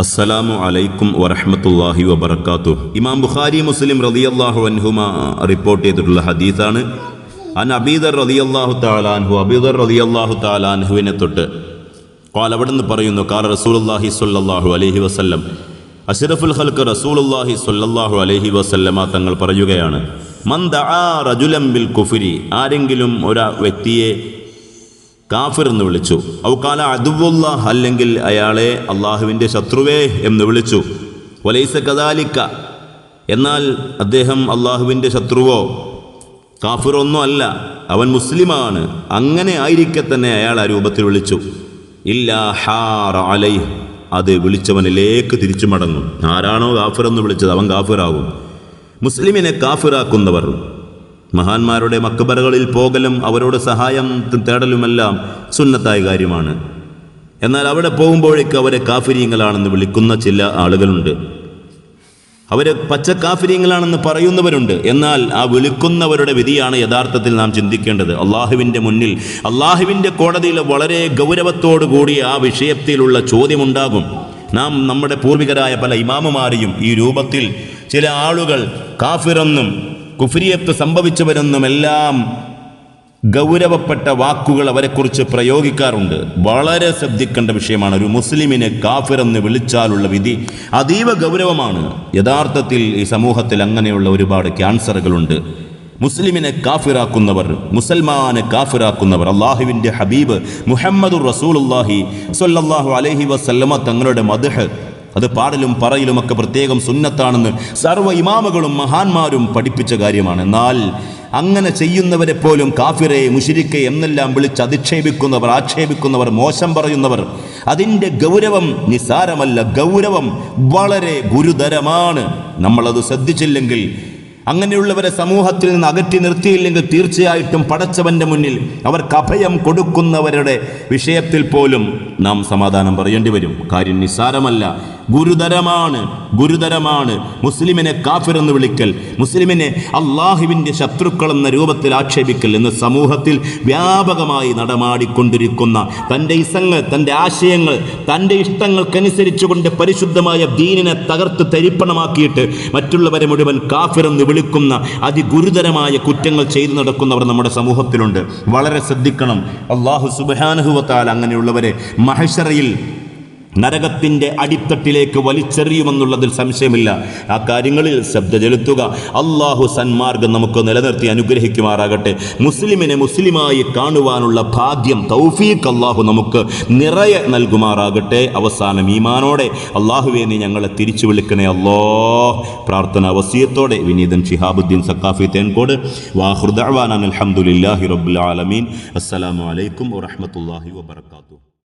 അസ്സലാമു അലൈക്കും വറഹ്മത്തുള്ളാഹി വബറകാതുഹു. ഇമാം ബുഖാരി മുസ്ലിം റളിയല്ലാഹു അൻഹുമ റിപ്പോർട്ട് ചെയ്തിട്ടുള്ള ഹദീസാണ്. അൻ അബീദർ റളിയല്ലാഹു തആല അൻഹു, അബീദർ റളിയല്ലാഹു തആല അൻഹുവിനെ തൊട്ട് ഖാല, അവിടുന്ന് പറയുന്നു, ഖാല റസൂലുള്ളാഹി സ്വല്ലല്ലാഹു അലൈഹി വസല്ലം, അഷ്റഫുൽ ഖൽഖ് റസൂലുള്ളാഹി സ്വല്ലല്ലാഹു അലൈഹി വസല്ലമ തങ്ങൾ പറയുകയാണ്, മൻ ദആ റജുലൻ ബിൽ കുഫ്രി, ആരെങ്കിലും ഒരു വ്യക്തിയെ കാഫിർ എന്ന് വിളിച്ചു, ഔ ഖാല അദുവുല്ലാഹ്, അല്ലെങ്കിൽ അയാളെ അള്ളാഹുവിൻ്റെ ശത്രുവേ എന്ന് വിളിച്ചു, വലൈസ കദാലിക, എന്നാൽ അദ്ദേഹം അള്ളാഹുവിൻ്റെ ശത്രുവോ കാഫിറൊന്നും അല്ല, അവൻ മുസ്ലിമാണ്, അങ്ങനെ ആയിരിക്കെ തന്നെ അയാൾ ആ രൂപത്തിൽ വിളിച്ചു, ഇല്ലാ ഹാറ അലൈഹ്, അത് വിളിച്ചവനിലേക്ക് തിരിച്ചു മടങ്ങും. ആരാണോ കാഫിർ എന്ന് വിളിച്ചത് അവൻ കാഫിറാകും. മുസ്ലിമിനെ കാഫിറാക്കുന്നവർ മഹാന്മാരുടെ മക്ബറകളിൽ പോകലും അവരോട് സഹായം തേടലുമെല്ലാം സുന്നത്തായ കാര്യമാണ്. എന്നാൽ അവിടെ പോകുമ്പോഴേക്ക് അവരെ കാഫിരീങ്ങളാണെന്ന് വിളിക്കുന്ന ചില ആളുകളുണ്ട്, അവരെ പച്ച കാഫിരീങ്ങളാണെന്ന് പറയുന്നവരുണ്ട്. എന്നാൽ ആ വിളിക്കുന്നവരുടെ വിധിയാണ് യഥാർത്ഥത്തിൽ നാം ചിന്തിക്കേണ്ടത്. അള്ളാഹുവിൻ്റെ മുന്നിൽ, അള്ളാഹുവിൻ്റെ കോടതിയിൽ വളരെ ഗൗരവത്തോടു കൂടി ആ വിഷയത്തിലുള്ള ചോദ്യമുണ്ടാകും. നാം നമ്മുടെ പൂർവികരായ പല ഇമാമുമാരെയും ഈ രൂപത്തിൽ ചില ആളുകൾ കാഫിറെന്നും കുഫ്രിയത്ത് സംഭവിച്ചവരെന്നുമെല്ലാം ഗൗരവപ്പെട്ട വാക്കുകൾ അവരെക്കുറിച്ച് പ്രയോഗിക്കാറുണ്ട്. വളരെ ശ്രദ്ധിക്കേണ്ട വിഷയമാണ്. ഒരു മുസ്ലിമിനെ കാഫിറെന്ന് വിളിച്ചാലുള്ള വിധി അതീവ ഗൗരവമാണ്. യഥാർത്ഥത്തിൽ ഈ സമൂഹത്തിൽ അങ്ങനെയുള്ള ഒരുപാട് ക്യാൻസറുകളുണ്ട്. മുസ്ലിമിനെ കാഫിറാക്കുന്നവർ, മുസൽമാനെ കാഫിറാക്കുന്നവർ, അള്ളാഹുവിൻ്റെ ഹബീബ് മുഹമ്മദുർ റസൂലുള്ളാഹി സ്വല്ലല്ലാഹു അലൈഹി വസല്ലമ തങ്ങളുടെ മദ്ഹ്, അത് പാടലും പറയലുമൊക്കെ പ്രത്യേകം സുന്നത്താണെന്ന് സർവ്വ ഇമാമുകളും മഹാന്മാരും പഠിപ്പിച്ച കാര്യമാണ്. എന്നാൽ അങ്ങനെ ചെയ്യുന്നവരെ പോലും കാഫിറെ, മുശ്രിക്കെ എന്നെല്ലാം വിളിച്ച് അധിക്ഷേപിക്കുന്നവർ, ആക്ഷേപിക്കുന്നവർ, മോശം പറയുന്നവർ, അതിൻ്റെ ഗൗരവം നിസാരമല്ല, ഗൗരവം വളരെ ഗുരുതരമാണ്. നമ്മളത് ശ്രദ്ധിച്ചില്ലെങ്കിൽ, അങ്ങനെയുള്ളവരെ സമൂഹത്തിൽ നിന്ന് അകറ്റി നിർത്തിയില്ലെങ്കിൽ തീർച്ചയായിട്ടും പടച്ചവന്റെ മുന്നിൽ അവർക്ക് അഭയം കൊടുക്കുന്നവരുടെ വിഷയത്തിൽ പോലും നാം സമാധാനം പറയേണ്ടി വരും. കാര്യം നിസ്സാരമല്ല, ഗുരുതരമാണ്, ഗുരുതരമാണ്. മുസ്ലിമിനെ കാഫിർ എന്ന് വിളിക്കൽ, മുസ്ലിമിനെ അള്ളാഹുവിൻ്റെ ശത്രുക്കൾ എന്ന രൂപത്തിൽ ആക്ഷേപിക്കൽ എന്ന് സമൂഹത്തിൽ വ്യാപകമായി നടമാടിക്കൊണ്ടിരിക്കുന്ന, തൻ്റെ ഇസങ്ങൾ, തൻ്റെ ആശയങ്ങൾ, തൻ്റെ ഇഷ്ടങ്ങൾക്കനുസരിച്ചുകൊണ്ട് പരിശുദ്ധമായ ദീനിനെ തകർത്ത് തരിപ്പണമാക്കിയിട്ട് മറ്റുള്ളവരെ മുഴുവൻ കാഫിർ എന്ന് വിളിക്കുന്ന അതിഗുരുതരമായ കുറ്റങ്ങൾ ചെയ്തു നടക്കുന്നവർ നമ്മുടെ സമൂഹത്തിലുണ്ട്. വളരെ ശ്രദ്ധിക്കണം. അല്ലാഹു സുബ്ഹാനഹു വ തആല അങ്ങനെയുള്ളവരെ മഹ്ശറയിൽ നരകത്തിൻ്റെ അടിത്തട്ടിലേക്ക് വലിച്ചെറിയുമെന്നുള്ളതിൽ സംശയമില്ല. ആ കാര്യങ്ങളിൽ ശ്രദ്ധ ചെലുത്തുക. അള്ളാഹു സന്മാർഗം നമുക്ക് നിലനിർത്തി അനുഗ്രഹിക്കുമാറാകട്ടെ. മുസ്ലിമിനെ മുസ്ലിമായി കാണുവാനുള്ള ഭാഗ്യം, തൗഫീഖ് അള്ളാഹു നമുക്ക് നിറയെ നൽകുമാറാകട്ടെ. അവസാനം ഈമാനോടെ അള്ളാഹുവേ നീ ഞങ്ങളെ തിരിച്ചു വിളിക്കണേ അല്ലാ. പ്രാർത്ഥന വസിയത്തോടെ വിനീതൻ ശിഹാബുദ്ദീൻ സഖാഫി തേൻകോട്. വാഖിറു ദഅ്വാനാ അൽഹംദുലില്ലാഹി റബ്ബിൽ ആലമീൻ. അസ്സലാമു അലൈക്കും വറഹ്മത്തുള്ളാഹി വബറകാതുഹു.